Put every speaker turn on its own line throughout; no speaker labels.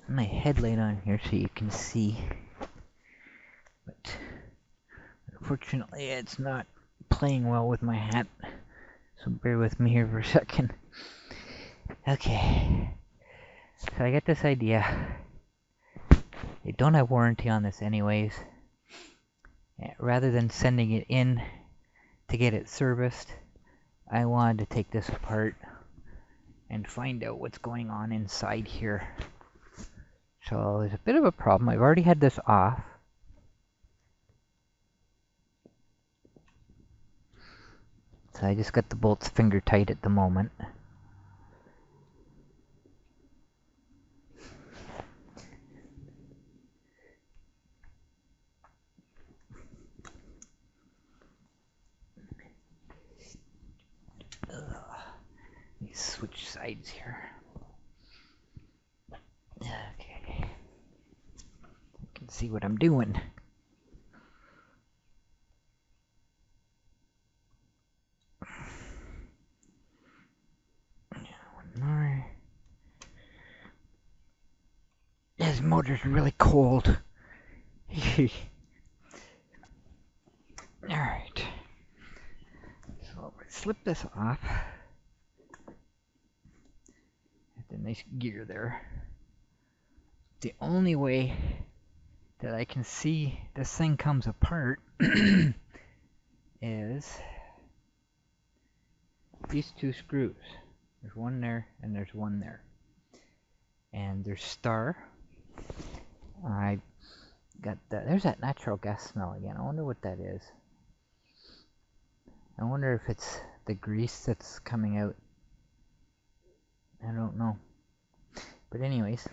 my headlight on here so you can see, but unfortunately it's not playing well with my hat, so bear with me here for a second. Okay, so I got this idea. They don't have warranty on this anyways. Rather than sending it in to get it serviced, I wanted to take this apart and find out what's going on inside here. So there's a bit of a problem. I've already had this off. So I just got the bolts finger tight at the moment. Let me switch sides here. Okay. You can see what I'm doing. One more. This motor's really cold. Alright. So I slip this off. Have the nice gear there. The only way that I can see this thing comes apart is these two screws. There's one there and there's one there. And there's star. I got that. There's that natural gas smell again. I wonder what that is. I wonder if it's the grease that's coming out. I don't know. But anyways,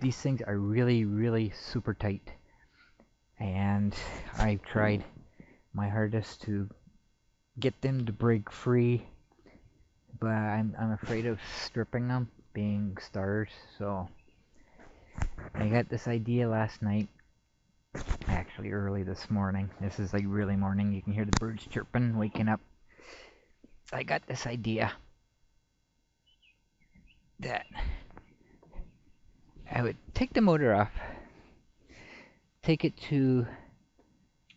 these things are really super tight. And I've tried my hardest to get them to break free. But I'm afraid of stripping them, being stars, so I got this idea last night, actually early this morning. This is like really morning, you can hear the birds chirping, waking up. So I got this idea that I would take the motor off, take it to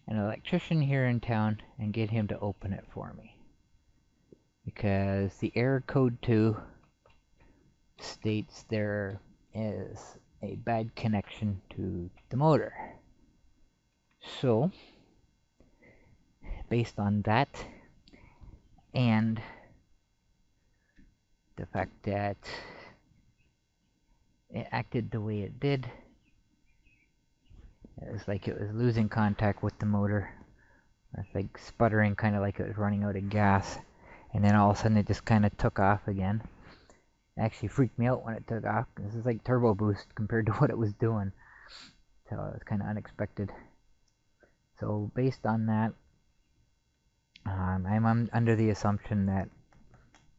an electrician here in town and get him to open it for me. Because the error code 2 states there is a bad connection to the motor. So, based on that, and the fact that it acted the way it did, it was like it was losing contact with the motor. It's like sputtering, kind of like it was running out of gas, and then all of a sudden it just kind of took off again. It actually freaked me out when it took off. This is like turbo boost compared to what it was doing, so it was kind of unexpected. So based on that, I'm under the assumption that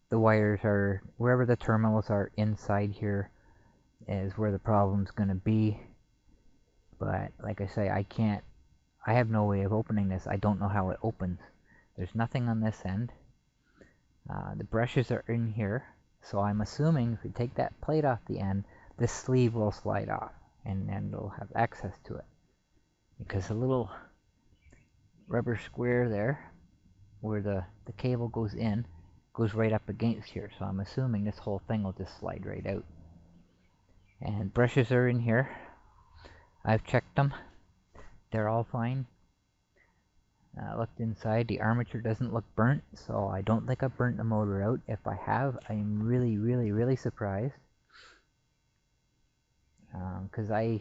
the wires are, wherever the terminals are inside here is where the problem's going to be. But like I say, I have no way of opening this. I don't know how it opens. There's nothing on this end. The brushes are in here, so I'm assuming if we take that plate off the end, this sleeve will slide off, and then we'll have access to it. Because the little rubber square there, where the cable goes in, goes right up against here, so I'm assuming this whole thing will just slide right out. And brushes are in here. I've checked them. They're all fine. Looked inside. The armature doesn't look burnt, so I don't think I've burnt the motor out. If I have, I'm really surprised. Because I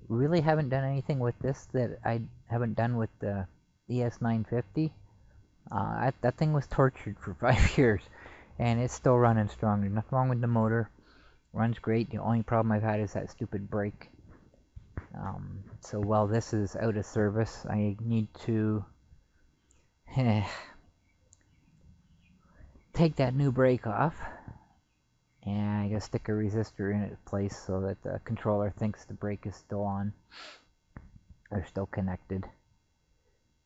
really haven't done anything with this that I haven't done with the ES950. That thing was tortured for 5 years, and it's still running strong. There's nothing wrong with the motor. Runs great. The only problem I've had is that stupid brake. So while this is out of service, I need to take that new brake off, and I gotta stick a resistor in its place so that the controller thinks the brake is still on. They're still connected.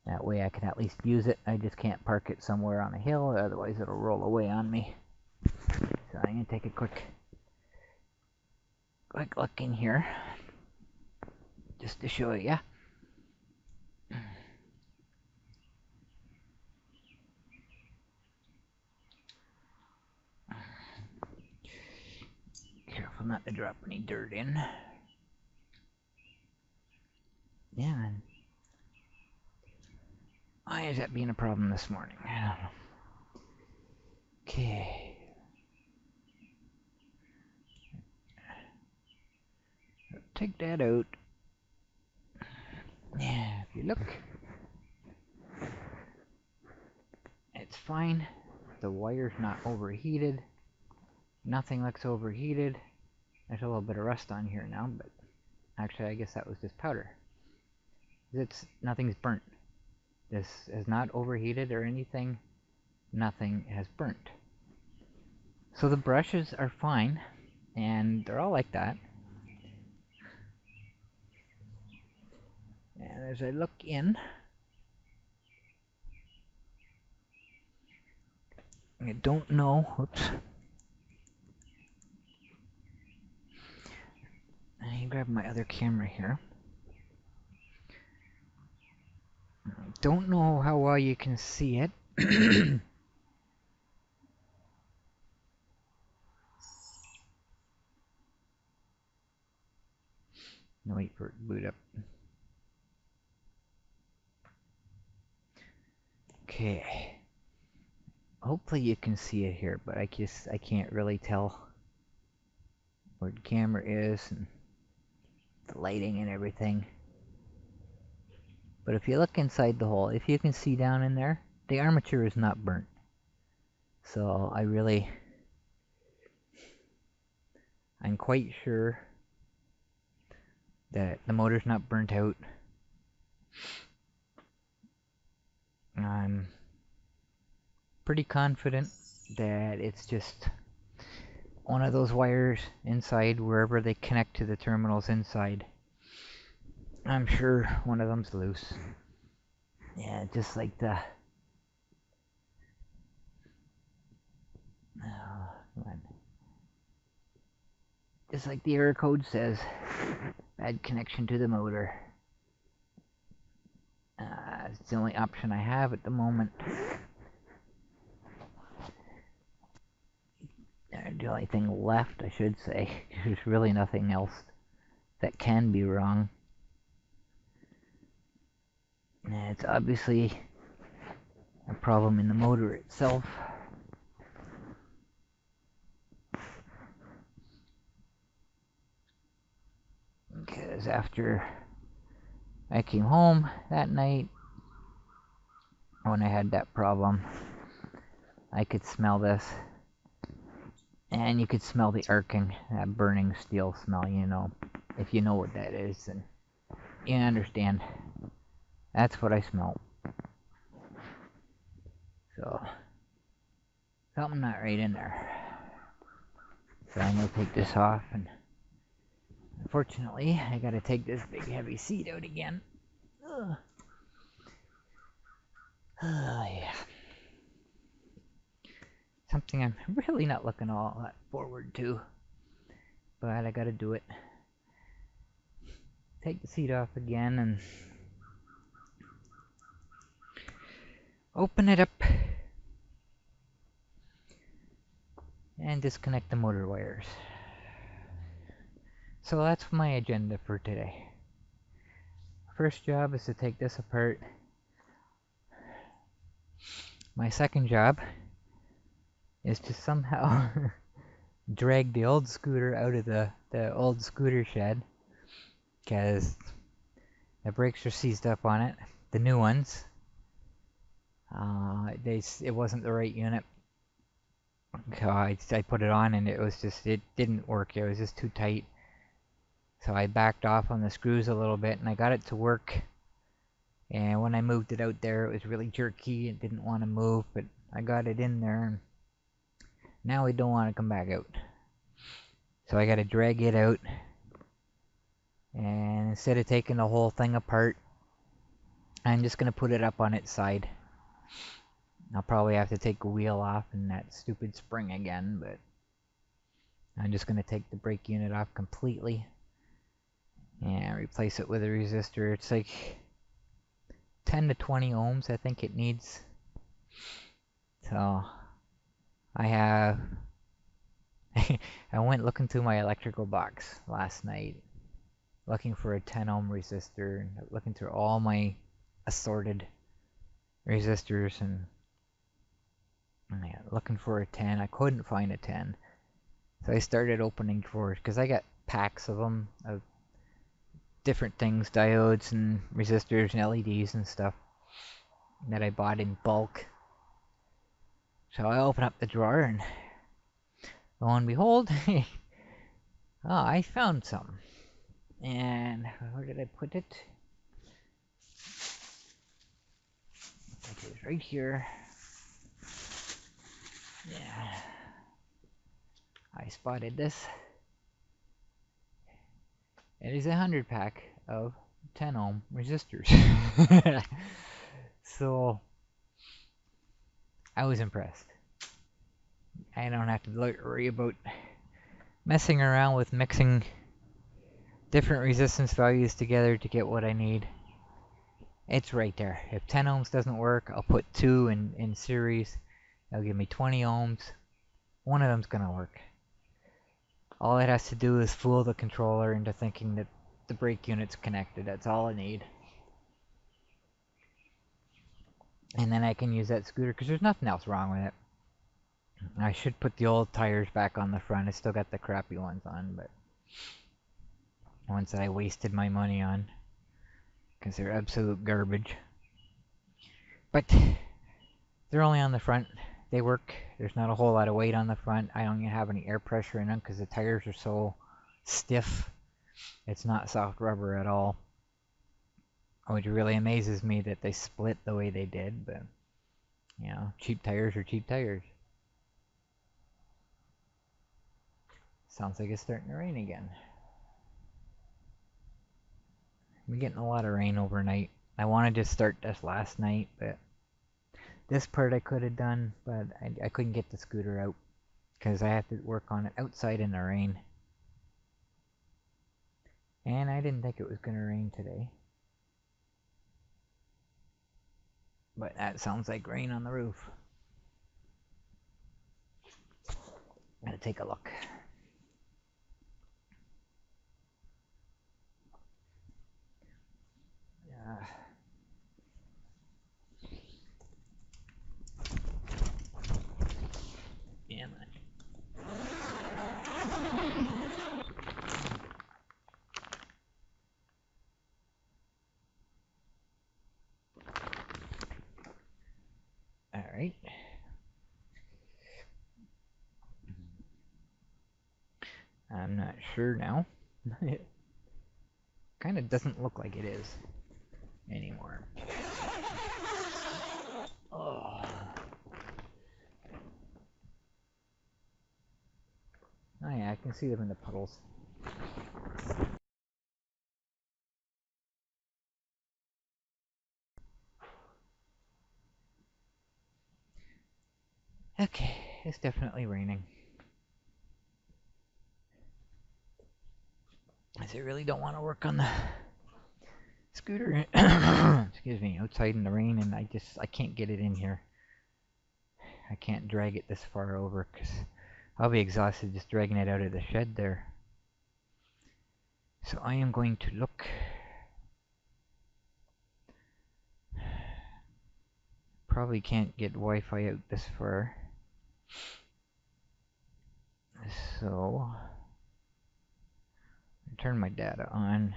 That way I can at least use it. I just can't park it somewhere on a hill, otherwise it'll roll away on me. So I'm gonna take a quick quick look in here just to show you. Careful not to drop any dirt in. Yeah, and why is that being a problem this morning? I don't know. Okay. Take that out. Yeah, if you look, it's fine. The wire's not overheated. Nothing looks overheated. There's a little bit of rust on here now, but actually I guess that was just powder. Nothing's burnt. This is not overheated or anything. Nothing has burnt. So the brushes are fine, and they're all like that. And as I look in, I don't know, whoops. I grab my other camera here. Don't know how well you can see it. Wait for it to boot up. Okay. Hopefully you can see it here, but I can't really tell where the camera is and the lighting and everything. But if you look inside the hole, if you can see down in there, the armature is not burnt. So I'm quite sure that the motor's not burnt out. I'm pretty confident that it's just one of those wires inside wherever they connect to the terminals inside. I'm sure one of them's loose. Yeah, just like the... Oh, come on. Just like the error code says, bad connection to the motor. It's the only option I have at the moment. The only thing left, I should say. There's really nothing else that can be wrong. It's obviously a problem in the motor itself. Because after I came home that night, when I had that problem, I could smell this. And you could smell the arcing, that burning steel smell, you know. If you know what that is, then you understand. That's what I smelled. So, something not right in there. So I'm going to take this off, and unfortunately, I got to take this big heavy seat out again. Ugh. Yeah. Something I'm really not looking all that forward to, but I got to do it. Take the seat off again and open it up and disconnect the motor wires. So that's my agenda for today. First job is to take this apart. My second job is to somehow drag the old scooter out of the old scooter shed, because the brakes are seized up on it. The new ones, it wasn't the right unit. I put it on and it didn't work. It was just too tight. So I backed off on the screws a little bit and I got it to work. And when I moved it out there, it was really jerky. It didn't want to move, but I got it in there. And now it don't want to come back out. So I got to drag it out. And instead of taking the whole thing apart, I'm just going to put it up on its side. I'll probably have to take a wheel off and that stupid spring again, but I'm just going to take the brake unit off completely and replace it with a resistor. It's like 10 to 20 ohms I think it needs. So I have I went looking through my electrical box last night looking for a 10 ohm resistor, and looking through all my assorted resistors, and looking for a 10. I couldn't find a 10. So I started opening drawers because I got packs of them, of different things, diodes and resistors and LEDs and stuff that I bought in bulk. So I opened up the drawer and lo and behold, oh, I found some. And where did I put it? It was right here. Yeah. I spotted this. It is a 100 pack of 10 ohm resistors. So I was impressed. I don't have to worry about messing around with mixing different resistance values together to get what I need. It's right there. If 10 ohms doesn't work, I'll put 2 in series. That'll give me 20 ohms. One of them's gonna work. All it has to do is fool the controller into thinking that the brake unit's connected. That's all I need. And then I can use that scooter because there's nothing else wrong with it. I should put the old tires back on the front. I still got the crappy ones on, but ones that I wasted my money on because they're absolute garbage. But they're only on the front. They work. There's not a whole lot of weight on the front. I don't even have any air pressure in them because the tires are so stiff. It's not soft rubber at all. Which really amazes me that they split the way they did, but you know, cheap tires are cheap tires. Sounds like it's starting to rain again. We're getting a lot of rain overnight. I wanted to start this last night, but this part I could have done, but I couldn't get the scooter out because I have to work on it outside in the rain. And I didn't think it was going to rain today. But that sounds like rain on the roof. Gotta take a look. Damn it. Alright. I'm not sure now. It kind of doesn't look like it is anymore. Oh. Oh yeah, I can see them in the puddles. Okay, it's definitely raining. I really don't want to work on the scooter excuse me, outside in the rain, and I can't get it in here. I can't drag it this far over because I'll be exhausted just dragging it out of the shed there. So I am going to look. Probably can't get Wi-Fi out this far. So turn my data on.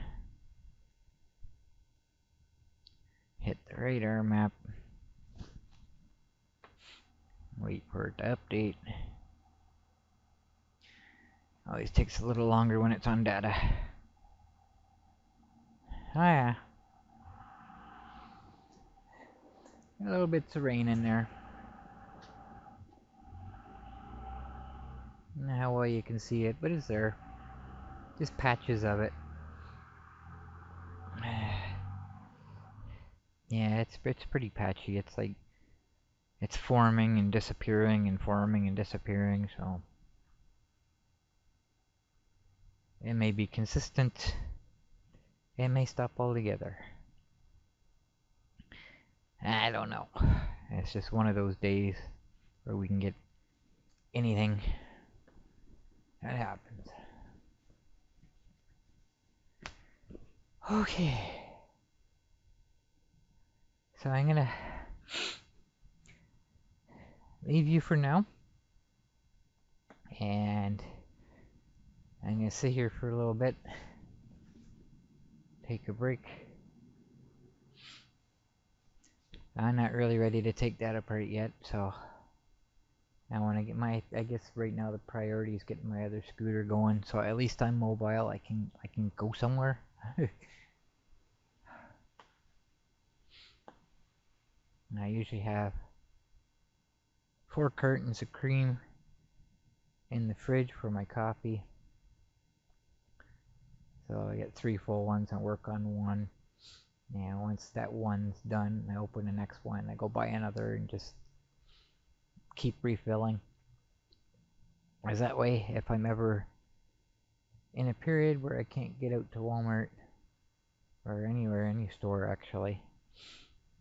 Hit the radar map. Wait for it to update. Always takes a little longer when it's on data. Oh yeah. A little bits of rain in there. I don't know how well you can see it, but it's there. Just patches of it. Yeah, it's pretty patchy. It's like it's forming and disappearing and forming and disappearing, so It may be consistent. It may stop altogether. I don't know. It's just one of those days where we can get anything that happens. Okay. So I'm gonna leave you for now. And I'm gonna sit here for a little bit. Take a break. I'm not really ready to take that apart yet, so I want to get my, I guess right now the priority is getting my other scooter going, so at least I'm mobile. I can go somewhere. And I usually have 4 cartons of cream in the fridge for my coffee. So I get 3 full ones and work on one. And once that one's done, I open the next one. I go buy another and just keep refilling. As that way, if I'm ever in a period where I can't get out to Walmart or anywhere, any store actually,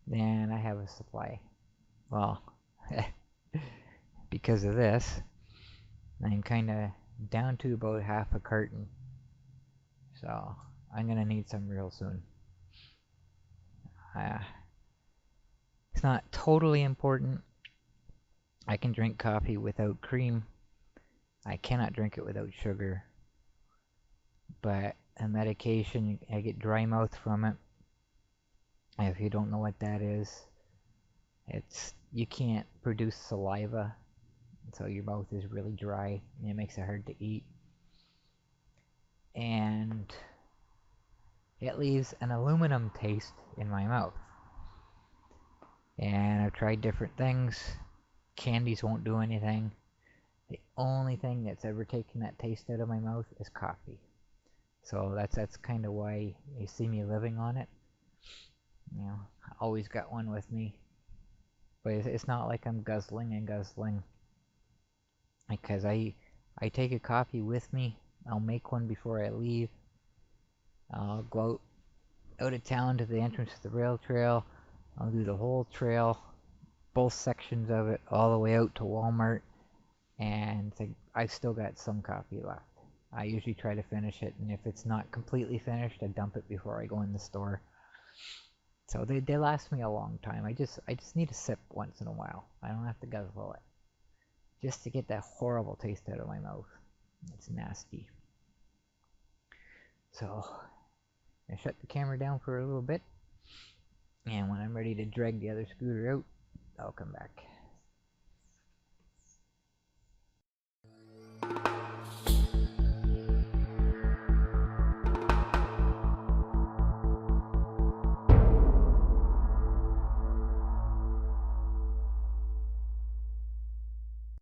then I have a supply. Well, because of this, I'm kind of down to about half a carton. So I'm gonna need some real soon. It's not totally important. I can drink coffee without cream. I cannot drink it without sugar. But a medication, I get dry mouth from it. If you don't know what that is, it's you can't produce saliva, so your mouth is really dry and it makes it hard to eat. And it leaves an aluminum taste in my mouth. And I've tried different things. Candies won't do anything. The only thing that's ever taken that taste out of my mouth is coffee. So that's kind of why you see me living on it. You know, I always got one with me. But it's not like I'm guzzling and guzzling. Because I take a coffee with me. I'll make one before I leave. I'll go out of town to the entrance to the rail trail. I'll do the whole trail, both sections of it, all the way out to Walmart. And I've still got some coffee left. I usually try to finish it, and if it's not completely finished, I dump it before I go in the store. So they last me a long time. I just need a sip once in a while. I don't have to guzzle it. Just to get that horrible taste out of my mouth. It's nasty. So I shut the camera down for a little bit, and when I'm ready to drag the other scooter out, I'll come back.